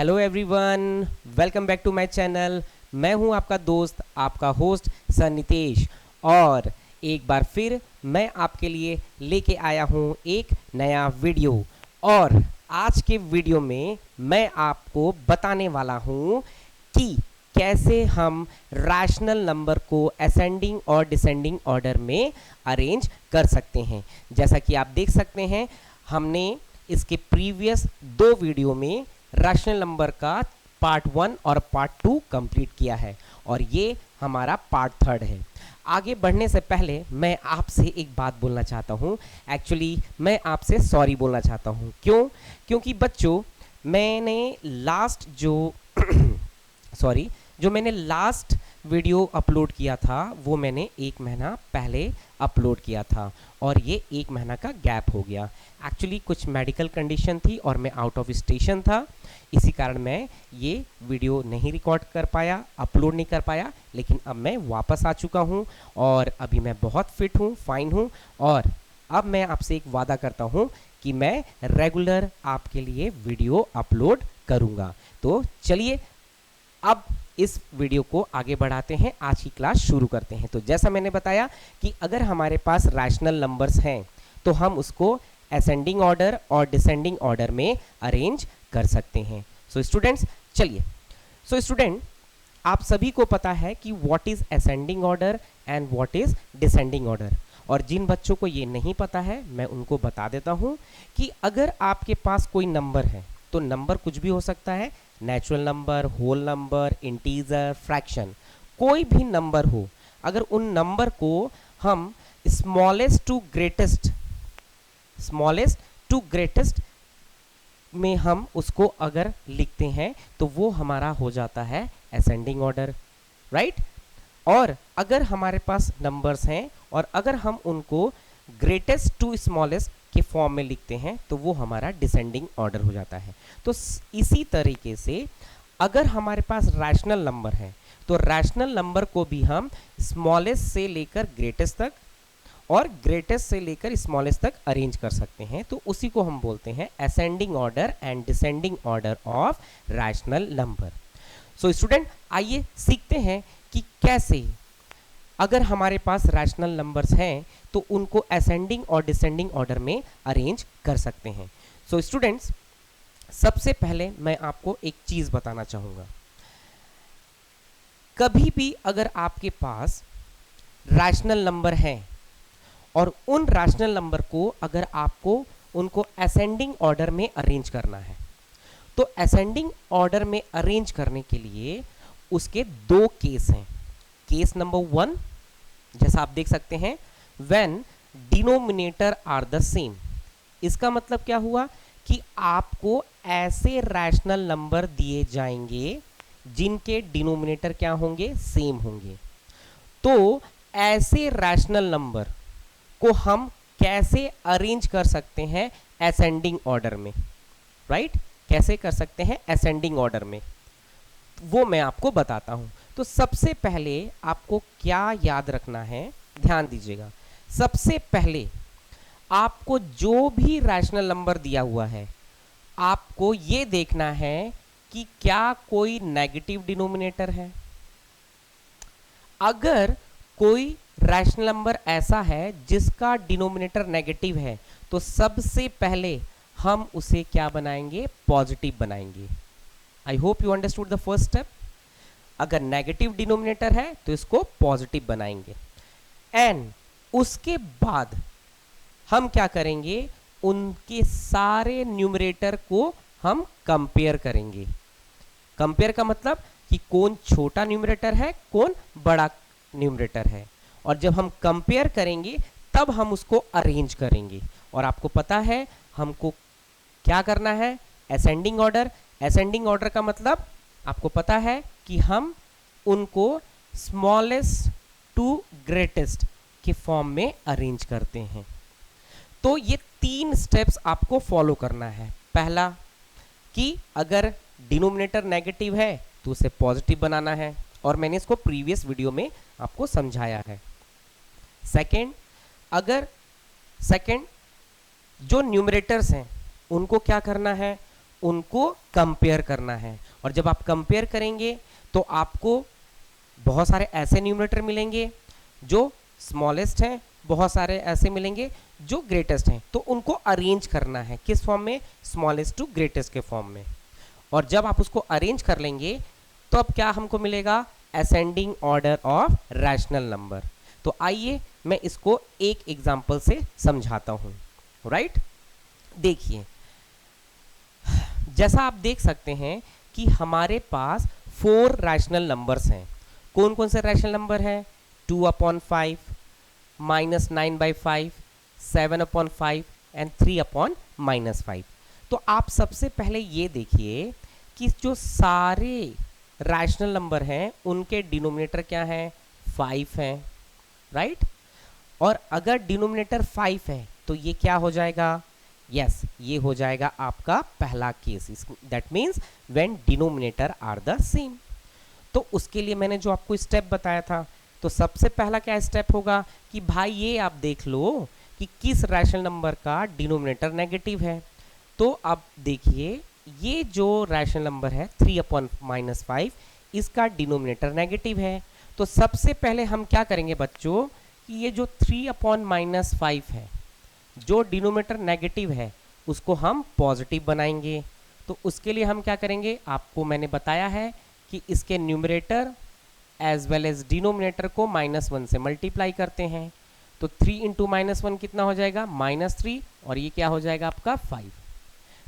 Hello everyone, welcome back to my channel. मैं हूं आपका दोस्त, आपका होस्ट सर नितेश। और एक बार फिर मैं आपके लिए लेके आया हूं एक नया वीडियो। और आज के वीडियो में मैं आपको बताने वाला हूं कि कैसे हम रैशनल नंबर को असेंडिंग और डिसेंडिंग ऑर्डर में अरेंज कर सकते हैं। जैसा कि आप देख सकते हैं, हमने इसके प्रीवियस 2 वीडियो में रैशनल नंबर का पार्ट 1 और पार्ट 2 कंप्लीट किया है और ये हमारा पार्ट 3 है। आगे बढ़ने से पहले मैं आपसे एक बात बोलना चाहता हूँ। एक्चुअली मैं आपसे सॉरी बोलना चाहता हूँ। क्यों? क्योंकि बच्चों, मैंने लास्ट जो मैंने लास्ट वीडियो अपलोड किया था वो मैंने 1 महीना पहले अपलोड किया था और ये 1 महीना का गैप हो गया। एक्चुअली कुछ मेडिकल कंडीशन थी और मैं आउट ऑफ स्टेशन था, इसी कारण मैं ये वीडियो नहीं रिकॉर्ड कर पाया, अपलोड नहीं कर पाया। लेकिन अब मैं वापस आ चुका हूँ और अभी मैं बहुत फिट हूँ, फाइन हूँ। और अब मैं आपसे एक वादा करता हूँ कि मैं रेगुलर आपके लिए वीडियो अपलोड करूँगा। तो चलिए अब इस वीडियो को आगे बढ़ाते हैं, आज की क्लास शुरू करते हैं। तो जैसा मैंने बताया कि अगर हमारे पास रैशनल नंबर्स हैं तो हम उसको असेंडिंग ऑर्डर और डिसेंडिंग ऑर्डर में अरेंज कर सकते हैं। सो स्टूडेंट्स, चलिए। सो स्टूडेंट, आप सभी को पता है कि what is ascending order and what is descending order. और जिन बच्चों को ये नहीं पता है मैं उनको बता देता हूँ कि अगर आपके पास कोई नंबर है तो नंबर कुछ भी हो सकता है, natural number, whole number, integer, fraction, कोई भी नंबर हो। अगर उन नंबर को हम स्मॉलेस्ट टू ग्रेटेस्ट में हम उसको अगर लिखते हैं तो वो हमारा हो जाता है असेंडिंग ऑर्डर, राइट। और अगर हमारे पास नंबर्स हैं और अगर हम उनको ग्रेटेस्ट टू स्मॉलेस्ट के फॉर्म में लिखते हैं तो वो हमारा डिसेंडिंग ऑर्डर हो जाता है। तो इसी तरीके से अगर हमारे पास रैशनल नंबर है तो रैशनल नंबर को भी हम स्मॉलेस्ट से लेकर ग्रेटेस्ट तक और ग्रेटेस्ट से लेकर स्मॉलेस्ट तक अरेंज कर सकते हैं। तो उसी को हम बोलते हैं ascending order and descending order of rational number. So student, आइए सीखते हैं कि कैसे अगर हमारे पास रैशनल नंबर्स हैं तो उनको असेंडिंग और डिसेंडिंग ऑर्डर में अरेंज कर सकते हैं। सो स्टूडेंट्स, सबसे पहले मैं आपको एक चीज बताना चाहूंगा। कभी भी अगर आपके पास रैशनल नंबर है और उन रैशनल नंबर को अगर आपको उनको असेंडिंग ऑर्डर में अरेंज करना है तो असेंडिंग ऑर्डर में अरेंज करने के लिए उसके 2 केस हैं। केस नंबर 1, जैसा आप देख सकते हैं, when denominator are the same. इसका मतलब क्या हुआ कि आपको ऐसे रैशनल नंबर दिए जाएंगे जिनके डिनोमिनेटर क्या होंगे, सेम होंगे। तो ऐसे रैशनल नंबर को हम कैसे अरेंज कर सकते हैं असेंडिंग ऑर्डर में, राइट? कैसे कर सकते हैं असेंडिंग ऑर्डर में, वो मैं आपको बताता हूं। तो सबसे पहले आपको क्या याद रखना है, ध्यान दीजिएगा। सबसे पहले आपको जो भी रैशनल नंबर दिया हुआ है आपको ये देखना है कि क्या कोई नेगेटिव डिनोमिनेटर है। अगर कोई रैशनल नंबर ऐसा है जिसका डिनोमिनेटर नेगेटिव है तो सबसे पहले हम उसे क्या बनाएंगे, पॉजिटिव बनाएंगे। I hope you understood the first step. अगर नेगेटिव डिनोमिनेटर है तो इसको पॉजिटिव बनाएंगे एंड उसके बाद हम क्या करेंगे, उनके सारे न्यूमरेटर को हम कंपेयर करेंगे। कंपेयर का मतलब कि कौन छोटा न्यूमरेटर है, कौन बड़ा न्यूमरेटर है। और जब हम कंपेयर करेंगे तब हम उसको अरेंज करेंगे। और आपको पता है हमको क्या करना है, असेंडिंग ऑर्डर। असेंडिंग ऑर्डर का मतलब आपको पता है कि हम उनको स्मॉलेस्ट टू ग्रेटेस्ट के फॉर्म में अरेंज करते हैं। तो ये 3 स्टेप्स आपको फॉलो करना है। पहला कि अगर डिनोमिनेटर नेगेटिव है तो उसे पॉजिटिव बनाना है और मैंने इसको प्रीवियस वीडियो में आपको समझाया है। सेकंड, जो न्यूमरेटर्स हैं उनको क्या करना है, उनको कंपेयर करना है। और जब आप कंपेयर करेंगे तो आपको बहुत सारे ऐसे न्यूमरेटर मिलेंगे जो स्मॉलेस्ट हैं, बहुत सारे ऐसे मिलेंगे जो ग्रेटेस्ट हैं। तो उनको अरेंज करना है किस फॉर्म में, स्मॉलेस्ट टू ग्रेटेस्ट के फॉर्म में। और जब आप उसको अरेंज कर लेंगे तो अब क्या हमको मिलेगा, ascending order of rational number. तो आइए मैं इसको एक एग्जांपल से समझाता हूं। राइट, देखिए जैसा आप देख सकते हैं कि हमारे पास 4 रैशनल नंबर्स हैं। कौन कौन से रैशनल नंबर हैं, 2/5, -9/5, 7/5 एंड 3/-5। तो आप सबसे पहले ये देखिए कि जो सारे रैशनल नंबर हैं उनके डिनोमिनेटर क्या हैं, 5 हैं। राइट, और अगर डिनोमिनेटर 5 है तो ये क्या हो जाएगा, यस ये हो जाएगा आपका पहला case, that means when denominator are the same. तो उसके लिए मैंने जो आपको स्टेप बताया था, तो सबसे पहला क्या स्टेप होगा कि भाई ये आप देख लो कि किस रैशनल नंबर का डिनोमिनेटर नेगेटिव है। तो अब देखिए ये जो रैशनल नंबर है 3/-5, इसका डिनोमिनेटर नेगेटिव है। तो सबसे पहले हम क्या करेंगे बच्चों कि ये जो 3/-5 है, जो डिनोमिनेटर नेगेटिव है उसको हम पॉजिटिव बनाएंगे। तो उसके लिए हम क्या करेंगे, आपको मैंने बताया है कि इसके numerator as well as denominator को -1 से मल्टीप्लाई करते हैं। तो 3 इंटू -1 कितना हो जाएगा, -3, और ये क्या हो जाएगा आपका 5।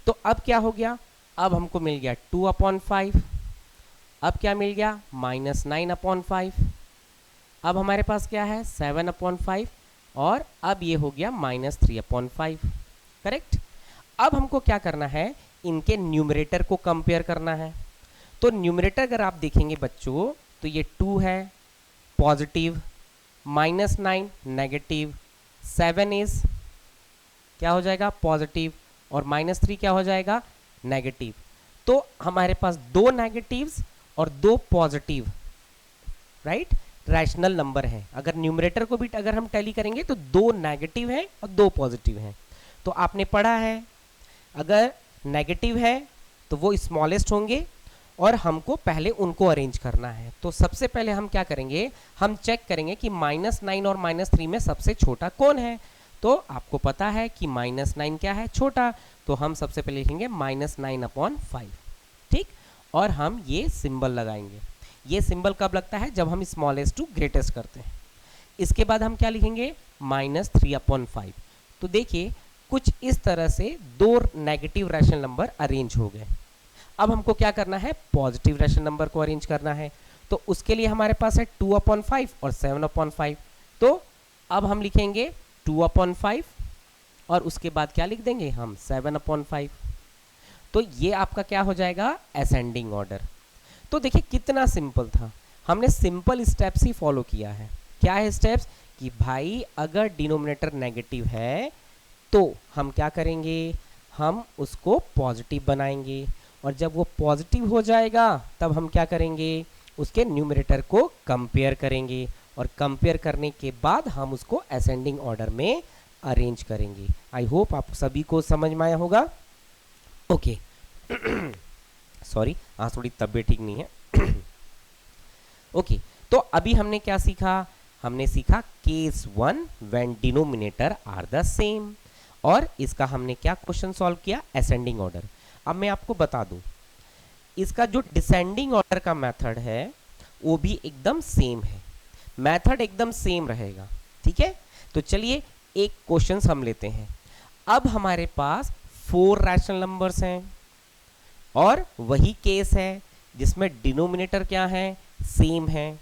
तो अब क्या हो गया, अब हमको मिल गया 2/5, अब क्या मिल गया -9/5, अब हमारे पास क्या है 7/5, और अब ये हो गया -3/5। करेक्ट। अब हमको क्या करना है, इनके न्यूमरेटर को कंपेयर करना है। तो न्यूमरेटर अगर आप देखेंगे बच्चों तो ये 2 है पॉजिटिव, -9 नेगेटिव, 7 इज क्या हो जाएगा पॉजिटिव, और -3 क्या हो जाएगा नेगेटिव। तो हमारे पास 2 नेगेटिव्स और 2 पॉजिटिव राइट रैशनल नंबर है। अगर न्यूमरेटर को भी अगर हम टैली करेंगे तो 2 नेगेटिव हैं और 2 पॉजिटिव हैं। तो आपने पढ़ा है अगर नेगेटिव है तो वो स्मॉलेस्ट होंगे और हमको पहले उनको अरेंज करना है। तो सबसे पहले हम क्या करेंगे, हम चेक करेंगे कि -9 और -3 में सबसे छोटा कौन है। तो आपको पता है कि -9 क्या है, छोटा। तो हम सबसे पहले लिखेंगे -9/5, ठीक। और हम ये सिंबल लगाएंगे। ये सिंबल कब लगता है, जब हम स्मॉलेस्ट टू ग्रेटेस्ट करते हैं। इसके बाद हम क्या लिखेंगे -3/5। तो देखिए कुछ इस तरह से 2 नेगेटिव रैशनल नंबर अरेंज हो गए। अब हमको क्या करना है, पॉजिटिव रैशनल नंबर को अरेंज करना है। तो उसके लिए हमारे पास है 2/5 और 7/5। तो अब हम लिखेंगे 2/5 और उसके बाद क्या लिख देंगे हम 7/5। तो ये आपका क्या हो जाएगा असेंडिंग ऑर्डर। तो देखिए कितना सिंपल था, हमने सिंपल स्टेप्स ही फॉलो किया है। क्या है स्टेप्स कि भाई अगर डिनोमिनेटर नेगेटिव है तो हम क्या करेंगे, हम उसको पॉजिटिव बनाएंगे, और जब वो पॉजिटिव हो जाएगा तब हम क्या करेंगे, उसके न्यूमरेटर को कंपेयर करेंगे, और कंपेयर करने के बाद हम उसको असेंडिंग ऑर्डर में अरेंज करेंगे। आई होप आप सभी को समझ में आया होगा। ओके सॉरी आज थोड़ी तबीयत ठीक नहीं है। ओके तो अभी हमने क्या सीखा, हमने सीखा case 1 when denominator are the same, और इसका हमने क्या क्वेश्चन सॉल्व किया, असेंडिंग ऑर्डर। अब मैं आपको बता दूं इसका जो डिसेंडिंग ऑर्डर का मेथड है वो भी एकदम सेम है, मेथड एकदम सेम रहेगा, ठीक है। तो चलिए एक क्वेश्चन हम लेते हैं। अब हमारे पास 4 रैशनल नंबर्स हैं और वही केस है जिसमें डिनोमिनेटर क्या है, सेम है,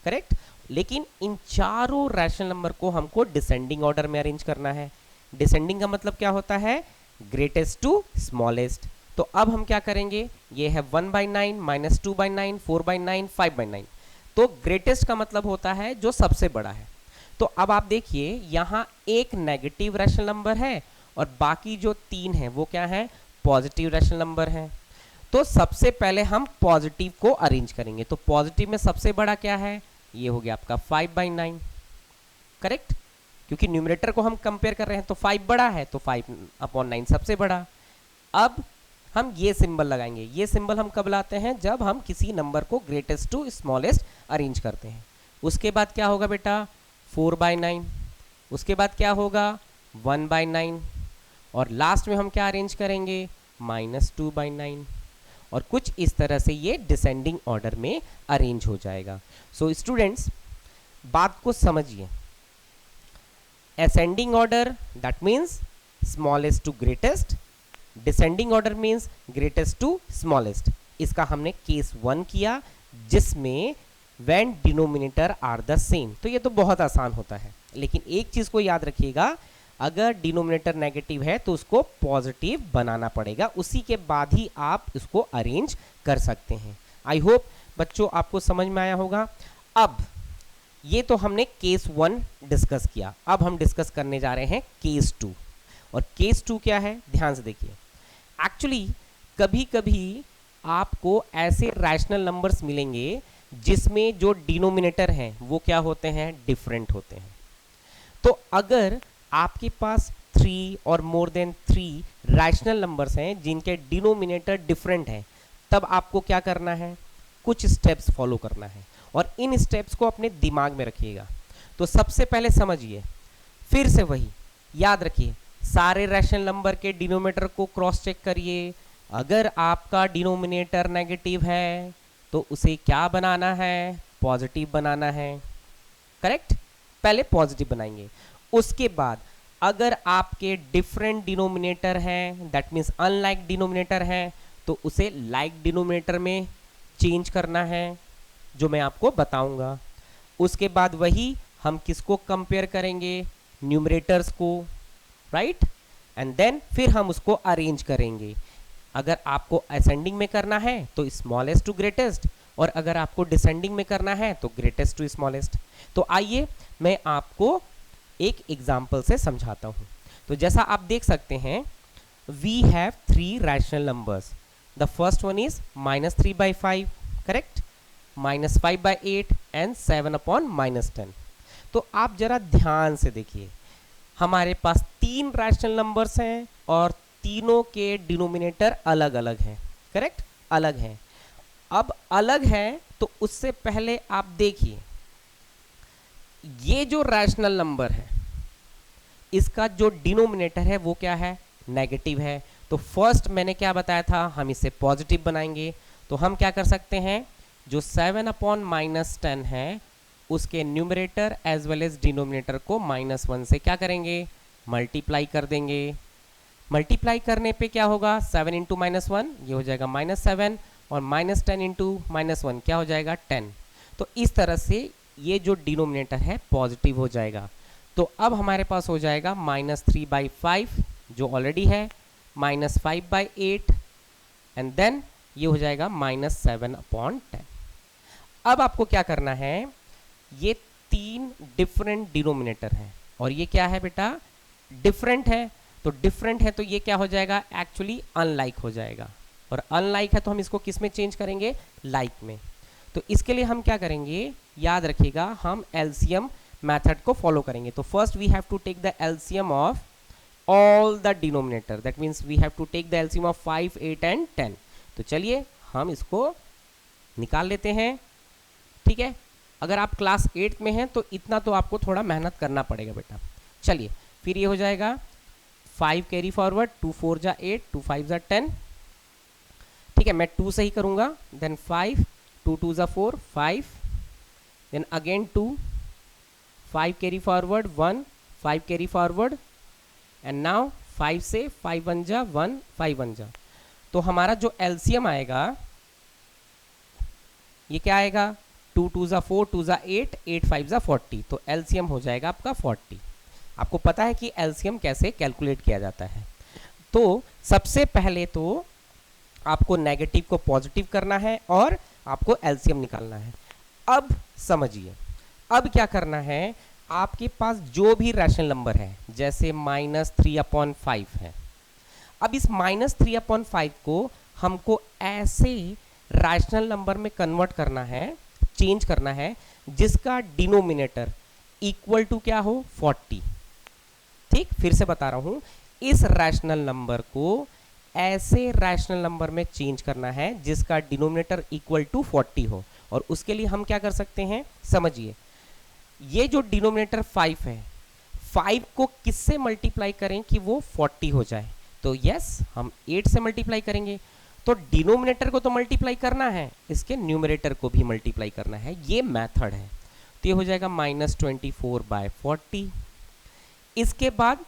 करेक्ट। लेकिन इन चारों रैशनल नंबर को हमको डिसेंडिंग ऑर्डर में अरेंज करना है। डिसेंडिंग का मतलब क्या होता है, ग्रेटेस्ट टू स्मॉलेस्ट। तो अब हम क्या करेंगे, ये है 1/9, -2/9, 4/9, 5/9। तो ग्रेटेस्ट का मतलब होता है जो सबसे बड़ा है। तो अब आप देखिए यहाँ एक नेगेटिव रैशनल नंबर है और बाकी जो 3 है वो क्या है, पॉजिटिव रैशनल नंबर है। तो सबसे पहले हम पॉजिटिव को अरेंज करेंगे। तो पॉजिटिव में सबसे बड़ा क्या है, ये हो गया आपका 5/9, करेक्ट, क्योंकि न्यूमरेटर को हम कंपेयर कर रहे हैं तो 5 बड़ा है, तो 5/9 सबसे बड़ा। अब हम ये सिंबल लगाएंगे। ये सिंबल हम कब लाते हैं? जब हम किसी नंबर को ग्रेटेस्ट टू स्मॉलेस्ट अरेंज करते हैं। उसके बाद क्या होगा बेटा? 4/9। उसके बाद क्या होगा? 1/9। और लास्ट में हम क्या अरेंज करेंगे? -2/9। और कुछ इस तरह से ये डिसेंडिंग ऑर्डर में अरेंज हो जाएगा। सो स्टूडेंट्स, बात को समझिए। Ascending order that means smallest to greatest, descending order means greatest to smallest. इसका हमने केस 1 किया जिसमें when denominator are the same. तो ये तो बहुत आसान होता है, लेकिन एक चीज को याद रखिएगा, अगर डिनोमिनेटर नेगेटिव है तो उसको पॉजिटिव बनाना पड़ेगा, उसी के बाद ही आप इसको अरेंज कर सकते हैं। आई होप बच्चों आपको समझ में आया होगा। अब ये तो हमने केस 1 डिस्कस किया, अब हम डिस्कस करने जा रहे हैं केस 2। और केस 2 क्या है? ध्यान से देखिए। एक्चुअली कभी कभी आपको ऐसे रैशनल नंबर्स मिलेंगे जिसमें जो डिनोमिनेटर हैं वो क्या होते हैं? डिफरेंट होते हैं। तो अगर आपके पास 3 और मोर देन 3 रैशनल नंबर्स हैं जिनके डिनोमिनेटर डिफरेंट हैं, तब आपको क्या करना है? कुछ स्टेप्स फॉलो करना है, और इन स्टेप्स को अपने दिमाग में रखिएगा। तो सबसे पहले समझिए, फिर से वही याद रखिए, सारे रैशनल नंबर के डिनोमिनेटर को क्रॉस चेक करिए। अगर आपका डिनोमिनेटर नेगेटिव है तो उसे क्या बनाना है? पॉजिटिव बनाना है। करेक्ट? पहले पॉजिटिव बनाएंगे। उसके बाद अगर आपके डिफरेंट डिनोमिनेटर हैं, दैट मीन्स अनलाइक डिनोमिनेटर है, तो उसे लाइक डिनोमिनेटर में चेंज करना है, जो मैं आपको बताऊंगा। उसके बाद वही हम किसको कंपेयर करेंगे? न्यूमरेटर्स को, राइट? एंड देन फिर हम उसको अरेंज करेंगे। अगर आपको असेंडिंग में करना है तो स्मॉलेस्ट टू ग्रेटेस्ट, और अगर आपको डिसेंडिंग में करना है तो ग्रेटेस्ट टू स्मॉलेस्ट। तो आइए मैं आपको एक एग्जाम्पल से समझाता हूं। तो जैसा आप देख सकते हैं, we have 3 rational numbers. The first one is -3/5, correct, -5/8 and 7/-10। तो आप जरा ध्यान से देखिए, हमारे पास 3 रैशनल नंबर्स हैं और तीनों के डिनोमिनेटर अलग अलग हैं। करेक्ट? अलग हैं। अब अलग है तो उससे पहले आप देखिए, ये जो रैशनल नंबर है इसका जो डिनोमिनेटर है वो क्या है? नेगेटिव है। तो फर्स्ट मैंने क्या बताया था? हम इसे पॉजिटिव बनाएंगे। तो हम क्या कर सकते हैं? जो 7/-10 है उसके numerator as well as denominator को -1 से क्या करेंगे? मल्टीप्लाई कर देंगे। मल्टीप्लाई करने पे क्या होगा? 7 इंटू -1 ये हो जाएगा -7, और -10 इंटू -1 क्या हो जाएगा? 10। तो इस तरह से ये जो डिनोमिनेटर है पॉजिटिव हो जाएगा। तो अब हमारे पास हो जाएगा -3/5 जो ऑलरेडी है, -5/8 एंड देन ये हो जाएगा -7/10। अब आपको क्या करना है? ये 3 डिफरेंट डिनोमिनेटर हैं और ये क्या है बेटा? डिफरेंट है। तो डिफरेंट है तो ये क्या हो जाएगा? एक्चुअली अनलाइक हो जाएगा, और अनलाइक है तो हम इसको किस में चेंज करेंगे? लाइक में। तो इसके लिए हम क्या करेंगे? याद रखिएगा, हम एलसीएम मेथड को फॉलो करेंगे। तो first we have to take the LCM of all the denominator, that means we have to take the LCM of 5, 8 and 10। तो चलिए हम इसको निकाल लेते हैं। ठीक है? अगर आप क्लास 8 में हैं तो इतना तो आपको थोड़ा मेहनत करना पड़ेगा बेटा। चलिए फिर ये हो जाएगा 5 कैरी फॉरवर्ड, 2 4 जा 8, 2 5 जा 10। ठीक है, मैं 2 से ही करूंगा। देन 5, 2 2 जा 4, 5, then again 2, 5 carry forward, 1, 5 carry forward, and now 5 से 5 1 जा 1, 5 1 जा। तो हमारा जो एलसीएम आएगा ये क्या आएगा? 2 2 जा 4, 2 जा 8, 8 5 जा 40। तो एलसीएम हो जाएगा आपका 40। आपको पता है कि एलसीएम कैसे कैलकुलेट किया जाता है। तो सबसे पहले तो आपको नेगेटिव को पॉजिटिव करना है और आपको एलसीएम निकालना है। अब समझिए, अब क्या करना है? आपके पास जो भी रैशनल नंबर है, जैसे -3/5 है, अब इस -3/5 को हमको ऐसे रैशनल नंबर में कन्वर्ट करना है, चेंज करना है, जिसका डिनोमिनेटर इक्वल टू क्या हो? 40। ठीक, फिर से बता रहा हूं, इस रैशनल नंबर को ऐसे रैशनल नंबर में चेंज करना है जिसका डिनोमिनेटर इक्वल टू 40 हो। और उसके लिए हम क्या कर सकते हैं, समझिए, ये जो डिनोमिनेटर 5 है, 5 को किससे मल्टीप्लाई करें कि वो 40 हो जाए, तो यस हम 8 से मल्टीप्लाई करेंगे। तो डिनोमिनेटर को तो मल्टीप्लाई करना है, इसके न्यूमरेटर को भी मल्टीप्लाई करना है, ये मेथड है। तो ये हो जाएगा -24/40। इसके बाद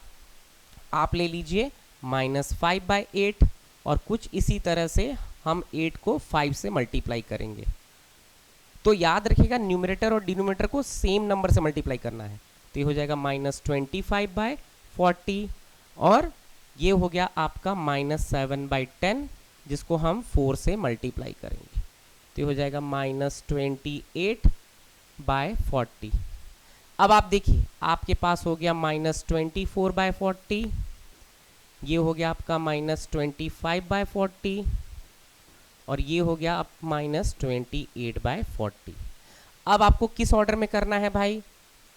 आप ले लीजिए -5/8 और कुछ इसी तरह से हम 8 को 5 से मल्टीप्लाई करेंगे। तो याद रखिएगा न्यूमरेटर और डिनोमिनेटर को सेम नंबर से मल्टीप्लाई करना है। तो ये हो जाएगा -25/40 और ये हो गया आपका -7/10 जिसको हम 4 से मल्टीप्लाई करेंगे। तो ये हो जाएगा -28/40। अब आप देखिए आपके पास हो गया -24/40, ये हो गया आपका -25/40 और ये हो गया आप -28/40। अब आपको किस ऑर्डर में करना है भाई,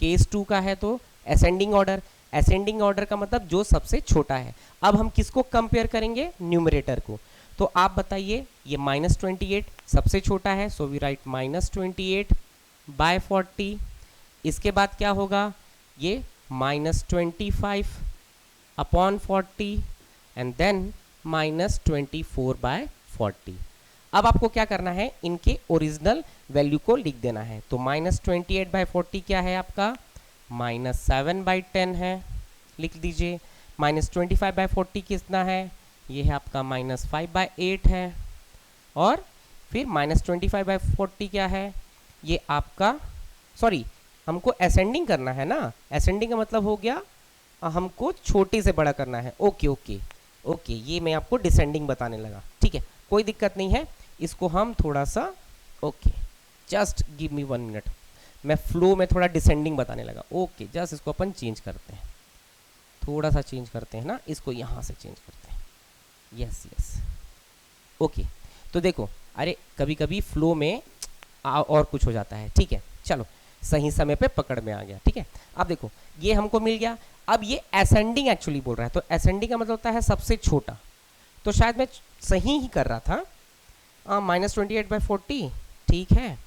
केस 2 का है तो असेंडिंग ऑर्डर। असेंडिंग ऑर्डर का मतलब जो सबसे छोटा है। अब हम किसको कंपेयर करेंगे, न्यूमरेटर को। तो आप बताइए, ये -28 सबसे छोटा है, सो वी राइट -28/40। इसके बाद क्या होगा, ये -25/40 एंड देन -24/40। अब आपको क्या करना है, इनके ओरिजिनल वैल्यू को लिख देना है। तो -28/40 क्या है आपका, -7/10 है, लिख दीजिए। -25/40 कितना है, ये है आपका -5/8 है। और फिर -25/40 क्या है, ये आपका, सॉरी हमको असेंडिंग करना है ना, असेंडिंग का मतलब हो गया हमको छोटे से बड़ा करना है। ओके ओके ओके, ये मैं आपको डिसेंडिंग बताने लगा, ठीक है, कोई दिक्कत नहीं है। इसको हम थोड़ा सा, okay just give me 1 minute, मैं फ्लो में थोड़ा डिसेंडिंग बताने लगा। ओके जस्ट इसको अपन चेंज करते हैं, थोड़ा सा चेंज करते हैं ना, इसको यहाँ से चेंज करते हैं। Yes yes okay. तो देखो, अरे कभी कभी फ्लो में और कुछ हो जाता है, ठीक है, चलो सही समय पे पकड़ में आ गया, ठीक है। अब देखो ये हमको मिल गया। अब ये असेंडिंग एक्चुअली बोल रहा है, तो असेंडिंग का मतलब होता है सबसे छोटा। तो शायद मैं सही ही कर रहा था, -28/40 ठीक है,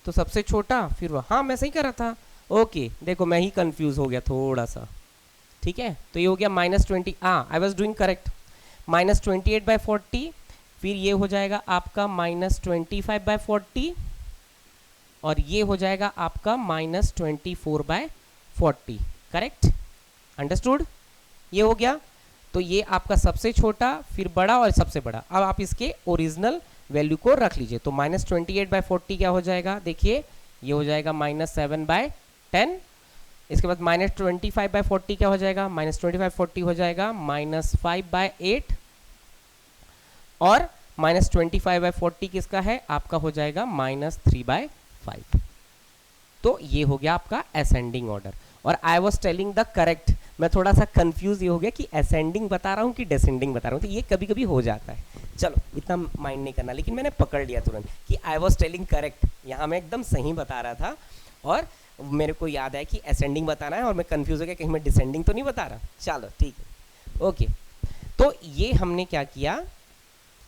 तो सबसे छोटा, फिर वो, हाँ मैं सही कर रहा था। ओके देखो मैं ही कंफ्यूज हो गया थोड़ा सा, ठीक है। तो ये हो गया -20, आई वॉज डूइंग करेक्ट, -28/40, फिर ये हो जाएगा आपका -25/40 और ये हो जाएगा आपका -24/40, करेक्ट, अंडरस्टूड, ये हो गया। तो ये आपका सबसे छोटा, फिर बड़ा और सबसे बड़ा। अब आप इसके ओरिजिनल वैल्यू को रख लीजिए। तो -28/40 क्या हो जाएगा, देखिए ये हो जाएगा -7/10। इसके बाद -25/40 क्या हो जाएगा, -25/40 हो जाएगा -5/8 और -25/40 किसका है, आपका हो जाएगा -3/5। तो ये हो गया आपका असेंडिंग ऑर्डर। और I was telling the correct, मैं थोड़ा सा कंफ्यूज ये हो गया कि असेंडिंग बता रहा हूँ कि डिसेंडिंग बता रहा हूँ, तो ये कभी कभी हो जाता है। चलो इतना माइंड नहीं करना, लेकिन मैंने पकड़ लिया तुरंत कि आई वॉज टेलिंग करेक्ट, यहाँ मैं एकदम सही बता रहा था और मेरे को याद है कि असेंडिंग बताना है और मैं कंफ्यूज हो गया कहीं मैं डिसेंडिंग तो नहीं बता रहा। चलो ठीक है, ओके। तो ये हमने क्या किया,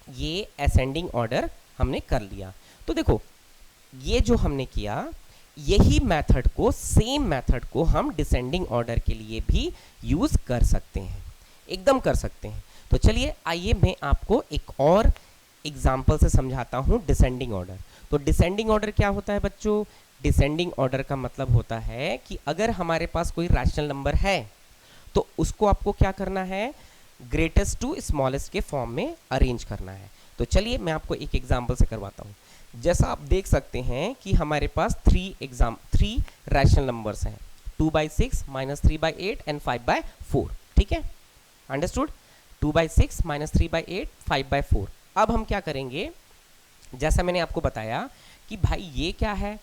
ये असेंडिंग ऑर्डर हमने कर लिया। तो देखो ये जो हमने किया, यही मेथड को, सेम मेथड को हम डिसेंडिंग ऑर्डर के लिए भी यूज़ कर सकते हैं, एकदम कर सकते हैं। तो चलिए आइए मैं आपको एक और एग्जाम्पल से समझाता हूँ डिसेंडिंग ऑर्डर। तो डिसेंडिंग ऑर्डर क्या होता है बच्चों, डिसेंडिंग ऑर्डर का मतलब होता है कि अगर हमारे पास कोई रैशनल नंबर है तो उसको आपको क्या करना है, ग्रेटेस्ट टू स्मॉलेस्ट के फॉर्म में अरेंज करना है। तो चलिए मैं आपको एक एग्जाम्पल से करवाता हूँ। जैसा आप देख सकते हैं कि हमारे पास 3 रैशनल नंबर्स हैं, 2/6, -3/8 एंड 5/4, ठीक है, अंडरस्टूड। 2/6, -3/8, 5/4। अब हम क्या करेंगे, जैसा मैंने आपको बताया कि भाई ये क्या है,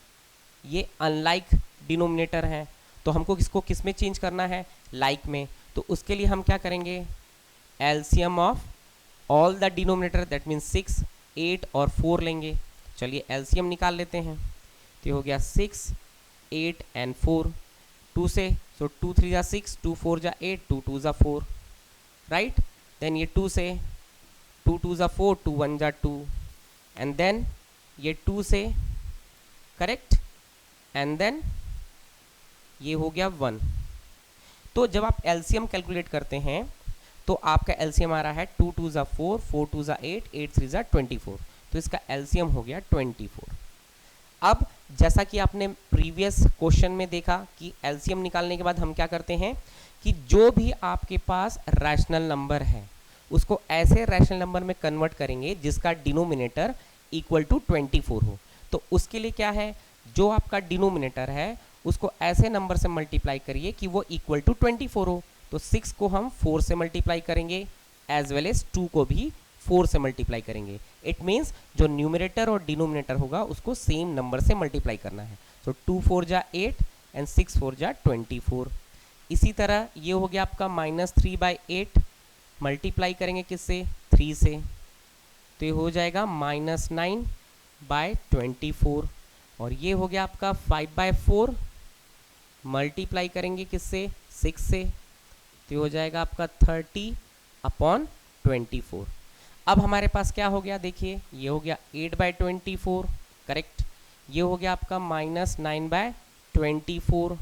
ये अनलाइक डिनोमिनेटर है, तो हमको इसको किस में चेंज करना है, लाइक में। तो उसके लिए हम क्या करेंगे, LCM of all the denominator, that means 6, 8 और 4 लेंगे। चलिए एलसीएम निकाल लेते हैं। तो हो गया 6, 8 एंड 4, 2 से, सो 2 3 जा 6, 2 4 जा 8, 2 2 जा 4, राइट। देन ये 2 से 2 2 ज़ा 4, 2 1 ज़ा 2, एंड देन ये 2 से, करेक्ट, एंड देन ये हो गया 1। तो जब आप एलसीएम कैलकुलेट करते हैं तो आपका एलसीएम आ रहा है 2 2 ज़ा 4, 4 2 ज़ा 8, 8 3 ज़ा 24, तो इसका एलसीएम हो गया 24। अब जैसा कि आपने प्रीवियस क्वेश्चन में देखा कि एलसीएम निकालने के बाद हम क्या करते हैं कि जो भी आपके पास रैशनल नंबर है उसको ऐसे रैशनल नंबर में कन्वर्ट करेंगे जिसका डिनोमिनेटर इक्वल टू 24 हो। तो उसके लिए क्या है, जो आपका डिनोमिनेटर है उसको ऐसे नंबर से मल्टीप्लाई करिए कि वो इक्वल टू 24 हो। तो 6 को हम 4 से मल्टीप्लाई करेंगे, एज वेल एज 2 को भी 4 से मल्टीप्लाई करेंगे। इट मीन्स जो न्यूमरेटर और डिनोमिनेटर होगा उसको सेम नंबर से मल्टीप्लाई करना है। तो 2 4 जा 8 एंड 6 4 जा 24। इसी तरह ये हो गया आपका -3/8, मल्टीप्लाई करेंगे किससे, 3 से, तो ये हो जाएगा -9/24। और ये हो गया आपका 5/4, मल्टीप्लाई करेंगे किससे, 6 से, तो ये हो जाएगा आपका 30/24। अब हमारे पास क्या हो गया, देखिए ये हो गया 8/24, करेक्ट, ये हो गया आपका -9/24,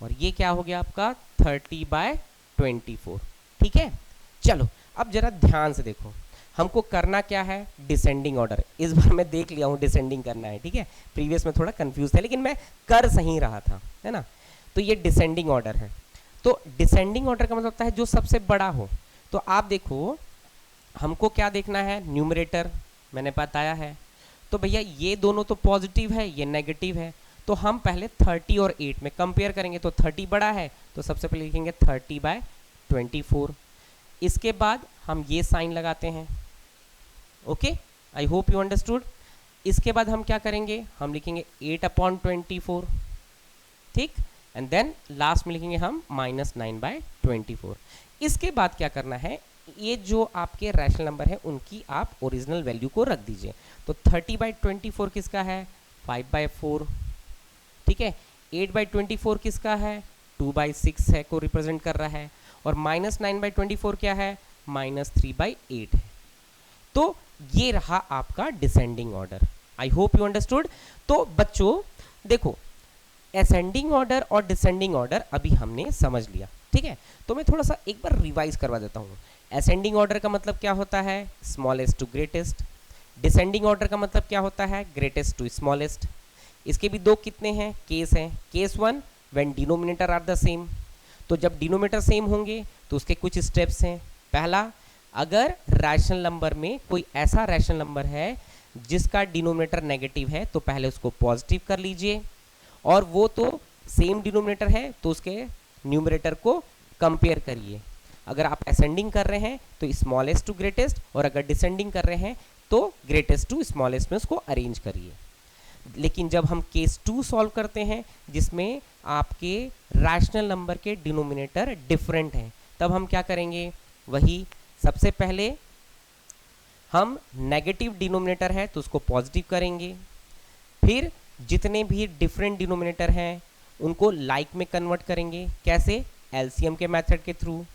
और ये क्या हो गया आपका 30/24। ठीक है, चलो अब जरा ध्यान से देखो, हमको करना क्या है, डिसेंडिंग ऑर्डर। इस बार मैं देख लिया हूँ डिसेंडिंग करना है, ठीक है, प्रीवियस में थोड़ा कंफ्यूज था लेकिन मैं कर सही रहा था, है ना। तो ये डिसेंडिंग ऑर्डर है। तो डिसेंडिंग ऑर्डर का मतलब होता है जो सबसे बड़ा हो। तो आप देखो हमको क्या देखना है, न्यूमरेटर मैंने बताया है, तो भैया ये दोनों तो पॉजिटिव है, ये नेगेटिव है, तो हम पहले 30 और 8 में कंपेयर करेंगे। तो 30 बड़ा है तो सबसे पहले लिखेंगे 30/24। इसके बाद हम ये साइन लगाते हैं, okay, I hope you understood. इसके बाद हम क्या करेंगे, हम लिखेंगे 8/24, ठीक, एंड देन लास्ट में लिखेंगे हम -9/24। इसके बाद क्या करना है, ये जो आपके रैशनल नंबर है उनकी आप ओरिजिनल वैल्यू को रख दीजिए। तो 30/24 किसका है, 5/4, ठीक है, 8/24 किसका है, 2/6 है, को रिप्रेजेंट कर रहा है, और -9/24 क्या है, -3/8 है। तो ये रहा आपका descending order. I hope you understood. तो बच्चों देखो, असेंडिंग ऑर्डर और डिसेंडिंग ऑर्डर अभी हमने समझ लिया, ठीक है। तो मैं थोड़ा सा एक बार रिवाइज करवा देता हूँ। असेंडिंग ऑर्डर का मतलब क्या होता है, smallest to greatest. Descending order का मतलब क्या होता है, ग्रेटेस्ट टू स्मॉलेस्ट। इसके भी दो कितने हैं, केस हैं। Case 1 when denominator are the same. तो जब डिनोमिनेटर सेम होंगे तो उसके कुछ स्टेप्स हैं। पहला, अगर रैशनल नंबर में कोई ऐसा रैशनल नंबर है जिसका डिनोमिनेटर नेगेटिव है तो पहले उसको पॉजिटिव कर लीजिए, और वो तो सेम डिनोमिनेटर है तो उसके न्यूमरेटर को कंपेयर करिए। अगर आप असेंडिंग कर रहे हैं तो स्मॉलेस्ट टू ग्रेटेस्ट, और अगर डिसेंडिंग कर रहे हैं तो ग्रेटेस्ट टू स्मॉलेस्ट में उसको अरेंज करिए। लेकिन जब हम केस 2 सॉल्व करते हैं जिसमें आपके रैशनल नंबर के डिनोमिनेटर डिफरेंट हैं, तब हम क्या करेंगे, वही सबसे पहले हम नेगेटिव डिनोमिनेटर है तो उसको पॉजिटिव करेंगे, फिर जितने भी डिफरेंट डिनोमिनेटर हैं उनको लाइक में कन्वर्ट करेंगे, कैसे, एलसीएम के मेथड के थ्रू,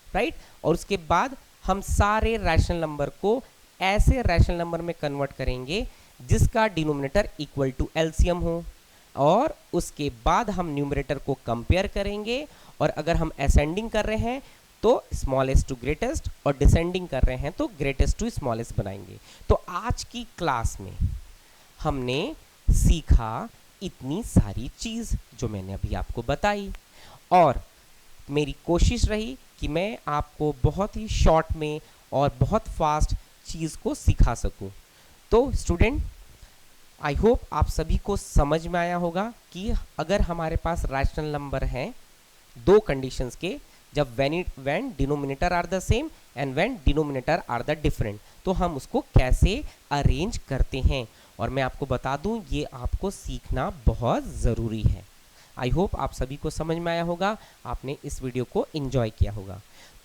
राइट। और उसके बाद हम सारे रैशनल नंबर को ऐसे रैशनल नंबर में कन्वर्ट करेंगे जिसका डिनोमिनेटर इक्वल टू एलसीएम हो, और उसके बाद हम न्यूमरेटर को कंपेयर करेंगे, और अगर हम असेंडिंग कर रहे हैं तो स्मॉलेस्ट टू ग्रेटेस्ट, और डिसेंडिंग कर रहे हैं तो ग्रेटेस्ट टू स्मॉलेस्ट बनाएंगे। तो आज की क्लास में हमने सीखा इतनी सारी चीज़ जो मैंने अभी आपको बताई, और मेरी कोशिश रही कि मैं आपको बहुत ही शॉर्ट में और बहुत फास्ट चीज़ को सिखा सकूं। तो स्टूडेंट, आई होप आप सभी को समझ में आया होगा कि अगर हमारे पास रैशनल नंबर हैं दो कंडीशंस के, जब when denominator are the same and when denominator are the different, तो हम उसको कैसे अरेंज करते हैं। और मैं आपको बता दूं, ये आपको सीखना बहुत ज़रूरी है। आई होप आप सभी को समझ में आया होगा, आपने इस वीडियो को एंजॉय किया होगा।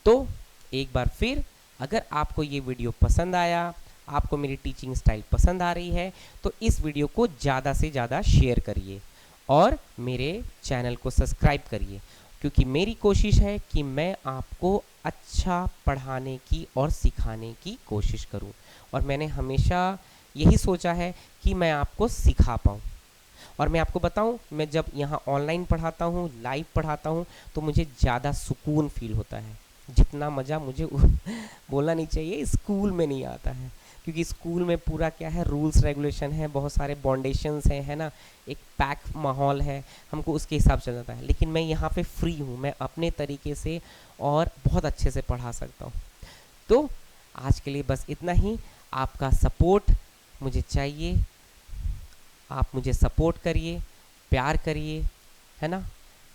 तो एक बार फिर, अगर आपको ये वीडियो पसंद आया, आपको मेरी टीचिंग स्टाइल पसंद आ रही है, तो इस वीडियो को ज़्यादा से ज़्यादा शेयर करिए और मेरे चैनल को सब्सक्राइब करिए। क्योंकि मेरी कोशिश है कि मैं आपको अच्छा पढ़ाने की और सिखाने की कोशिश करूं, और मैंने हमेशा यही सोचा है कि मैं आपको सिखा पाऊं। और मैं आपको बताऊं, मैं जब यहाँ ऑनलाइन पढ़ाता हूँ, लाइव पढ़ाता हूँ, तो मुझे ज़्यादा सुकून फील होता है। जितना मज़ा मुझे बोलना नहीं चाहिए, स्कूल में नहीं आता है, क्योंकि स्कूल में पूरा क्या है, रूल्स रेगुलेशन है, बहुत सारे बाउंडेशंस हैं, है ना, एक पैक माहौल है, हमको उसके हिसाब से चलता है। लेकिन मैं यहाँ पे फ्री हूँ, मैं अपने तरीके से और बहुत अच्छे से पढ़ा सकता हूँ। तो आज के लिए बस इतना ही। आपका सपोर्ट मुझे चाहिए, आप मुझे सपोर्ट करिए, प्यार करिए, है ना।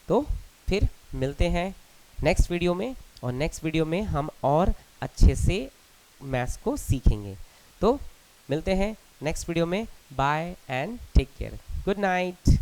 तो फिर मिलते हैं नेक्स्ट वीडियो में, और नेक्स्ट वीडियो में हम और अच्छे से मैथ्स को सीखेंगे। तो मिलते हैं नेक्स्ट वीडियो में। Bye and take care, good night.